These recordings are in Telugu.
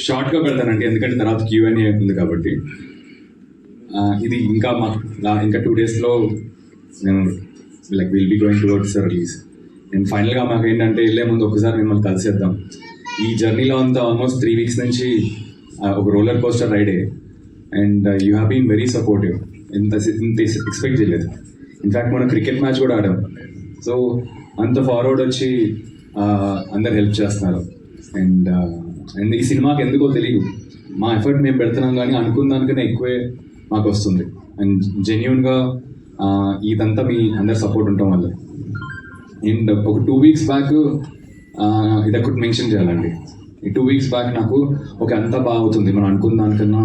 షార్ట్గా పెడతానండి, ఎందుకంటే తర్వాత Q&A ఉంది కాబట్టి. ఇది ఇంకా ఇంకా 2 daysలో నేను will be going towards release. And ఫైనల్గా మాకు ఏంటంటే వెళ్ళే ముందు ఒకసారి మిమ్మల్ని కలిసేద్దాం. ఈ జర్నీలో అంతా ఆల్మోస్ట్ 3 weeks నుంచి ఒక రోలర్ కోస్టర్ రైడే. And you have been very supportive. ఇంత ఎక్స్పెక్ట్ చేయలేదు. ఇన్ఫ్యాక్ట్ మనం క్రికెట్ మ్యాచ్ కూడా ఆడాం. సో అంత ఫార్వర్డ్ వచ్చి అందరు హెల్ప్ చేస్తున్నారు. అండ్ ఈ సినిమాకి ఎందుకో తెలియదు, మా ఎఫర్ట్ మేము పెడుతున్నాం కానీ అనుకున్న దానికన్నా ఎక్కువే మాకు వస్తుంది. అండ్ జెన్యున్గా ఇదంతా మీ అందరు సపోర్ట్ ఉండటం వల్ల. అండ్ ఒక 2 weeks బ్యాక్ ఇది ఒకటి మెన్షన్ చేయాలండి. ఈ 2 weeks బ్యాక్ నాకు అంతా బాగా అవుతుంది, మనం అనుకున్న దానికన్నా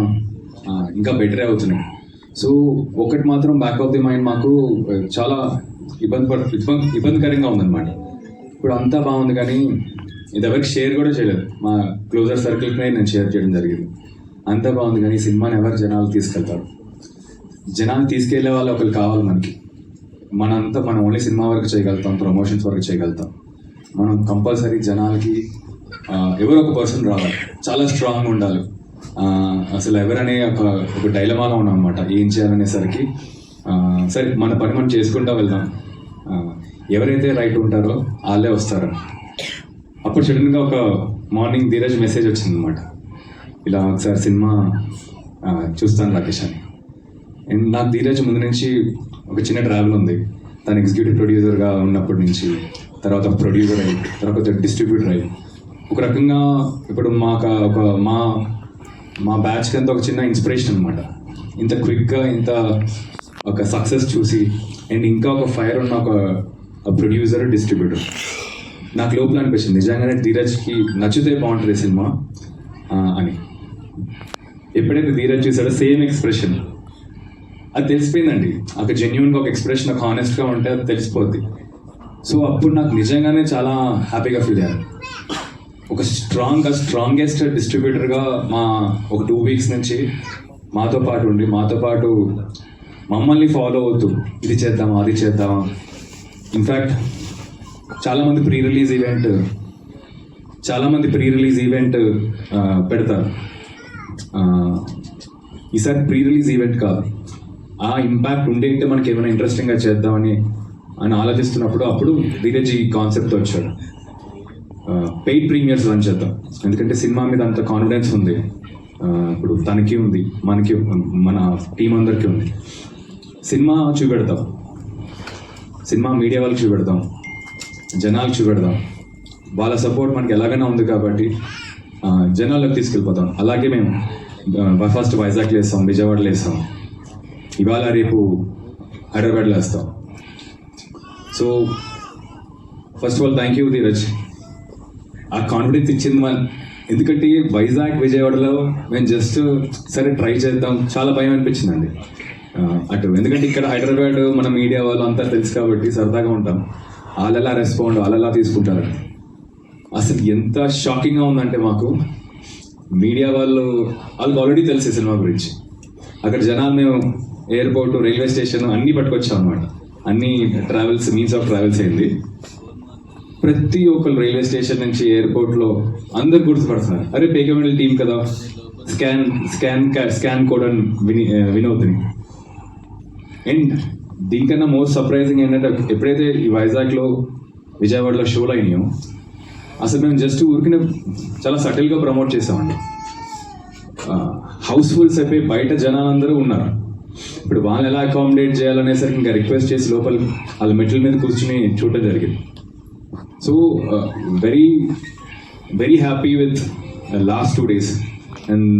ఇంకా బెటరే అవుతున్నాయి. సో ఒకటి మాత్రం బ్యాక్ ఆఫ్ ది మైండ్ మాకు చాలా ఇబ్బందికరంగా ఉందన్నమాట. ఇప్పుడు అంతా బాగుంది కానీ ఇది ఎవరికి షేర్ కూడా చేయలేదు. మా క్లోజర్ సర్కిల్కి నేను షేర్ చేయడం జరిగింది. అంతా బాగుంది కానీ సినిమాని ఎవరు జనాలు తీసుకెళ్తారు? జనాలు తీసుకెళ్లే వాళ్ళు ఒకరు కావాలి మనకి. మనం ఓన్లీ సినిమా వరకు చేయగలుగుతాం, ప్రమోషన్స్ వరకు చేయగలుగుతాం. మనం కంపల్సరీ జనాలకి ఎవరో ఒక పర్సన్ రావాలి, చాలా స్ట్రాంగ్ ఉండాలి. అసలు ఎవరనే ఒక డైలమాలో ఉన్నాం అనమాట. ఏం చేయాలనేసరికి సరే మన పని మనం చేసుకుంటూ వెళ్దాం, ఎవరైతే రైట్ ఉంటారో వాళ్ళే వస్తారు. అప్పుడు సడన్గా ఒక మార్నింగ్ ధీరజ్ మెసేజ్ వచ్చిందనమాట, ఇలా ఒకసారి సినిమా చూస్తాను రాకేష్ అని. అండ్ నాకు ధీరజ్ ముందు నుంచి ఒక చిన్న ట్రావెల్ ఉంది. తను ఎగ్జిక్యూటివ్ ప్రొడ్యూసర్గా ఉన్నప్పటి నుంచి, తర్వాత ప్రొడ్యూసర్ అయ్యి, తర్వాత డిస్ట్రిబ్యూటర్ అయ్యి, ఒక రకంగా ఇప్పుడు మా బ్యాచ్కి అంతా ఒక చిన్న ఇన్స్పిరేషన్ అనమాట. ఇంత క్విక్గా ఇంత ఒక సక్సెస్ చూసి అండ్ ఇంకా ఒక ఫైర్ ఉన్న ఒక ప్రొడ్యూసర్ డిస్ట్రిబ్యూటర్. నాకు లోపల అనిపించింది నిజంగానే ధీరజ్కి నచ్చితే బాగుంటుంది సినిమా అని. ఎప్పుడైతే ధీరజ్ చూసాడో సేమ్ ఎక్స్ప్రెషన్ అది తెలిసిపోయిందండి. అక్కడ జెన్యున్గా ఒక ఎక్స్ప్రెషన్, ఒక హానెస్ట్గా ఉంటే అది తెలిసిపోద్ది. సో అప్పుడు నాకు నిజంగానే చాలా హ్యాపీగా ఫీల్ అయ్యాను. ఒక స్ట్రాంగెస్ట్ డిస్ట్రిబ్యూటర్గా ఒక 2 weeks నుంచి మాతో పాటు ఉండి, మాతో పాటు మమ్మల్ని ఫాలో అవుతూ ఇది చేద్దామా అది చేద్దామా. ఇన్ఫ్యాక్ట్ చాలామంది ప్రీ రిలీజ్ ఈవెంట్ పెడతారు. ఈసారి ప్రీ రిలీజ్ ఈవెంట్ కాదు, ఆ ఇంపాక్ట్ ఉండేంటే మనకి ఏమైనా ఇంట్రెస్టింగ్గా చేద్దామని ఆలోచిస్తున్నప్పుడు అప్పుడు ధీరజ్ ఈ కాన్సెప్ట్ వచ్చాడు. పెయిడ్ ప్రీమియర్స్ రన్ చేద్దాం, ఎందుకంటే సినిమా మీద అంత కాన్ఫిడెన్స్ ఉంది. ఇప్పుడు తనకి ఉంది, మనకి, మన టీం అందరికీ ఉంది. సినిమా చూపెడతాం, సినిమా మీడియా వాళ్ళకి చూపెడతాం, జనాలకు చూపెడదాం. వాళ్ళ సపోర్ట్ మనకి ఎలాగైనా ఉంది కాబట్టి జనాలకు తీసుకెళ్ళిపోతాం. అలాగే మేము ఫస్ట్ వైజాగ్లో వేస్తాం, విజయవాడలో వేస్తాం, ఇవాళ రేపు హైదరాబాద్లో వేస్తాం. So first of all thank you Dheeraj, ఆ కాన్ఫిడెన్స్ ఇచ్చింది ఎందుకంటే వైజాగ్ విజయవాడలో మేము జస్ట్ సరే ట్రై చేద్దాం, చాలా భయం అనిపించిందండి అటు. ఎందుకంటే ఇక్కడ హైదరాబాద్ మన మీడియా వాళ్ళు అంతా తెలుసు కాబట్టి సరదాగా ఉంటాం, వాళ్ళెలా రెస్పాండ్, వాళ్ళెలా తీసుకుంటారు. అసలు ఎంత షాకింగ్గా ఉందంటే మాకు మీడియా వాళ్ళకి ఆల్రెడీ తెలిసే సినిమా గురించి. అక్కడ జనాలు మేము ఎయిర్పోర్ట్, రైల్వే స్టేషన్ అన్నీ పట్టుకొచ్చాం అనమాట. అన్ని మీన్స్ ఆఫ్ ట్రావెల్స్ అయింది. ప్రతి ఒక్కరు రైల్వే స్టేషన్ నుంచి ఎయిర్పోర్ట్లో అందరు గుర్తుపడుతున్నారు, అరే పేకమెంటల్ టీం కదా, స్కాన్ కోడ్ అని వినోద్ని. అండ్ దీనికన్నా మోస్ట్ సర్ప్రైజింగ్ ఏంటంటే ఎప్పుడైతే ఈ వైజాగ్లో విజయవాడలో షోలు అయినాయో అసలు మేము జస్ట్ ఊరికినే చాలా సటిల్గా ప్రమోట్ చేసామండి. హౌస్ఫుల్స్ అయిపోయి బయట జనాలందరూ ఉన్నారు. ఇప్పుడు వాళ్ళని ఎలా అకామిడేట్ చేయాలనేసరికి ఇంకా రిక్వెస్ట్ చేసి లోపల వాళ్ళ మెట్ల మీద కూర్చుని చూడటం జరిగింది. So very very happy with last 2 days. And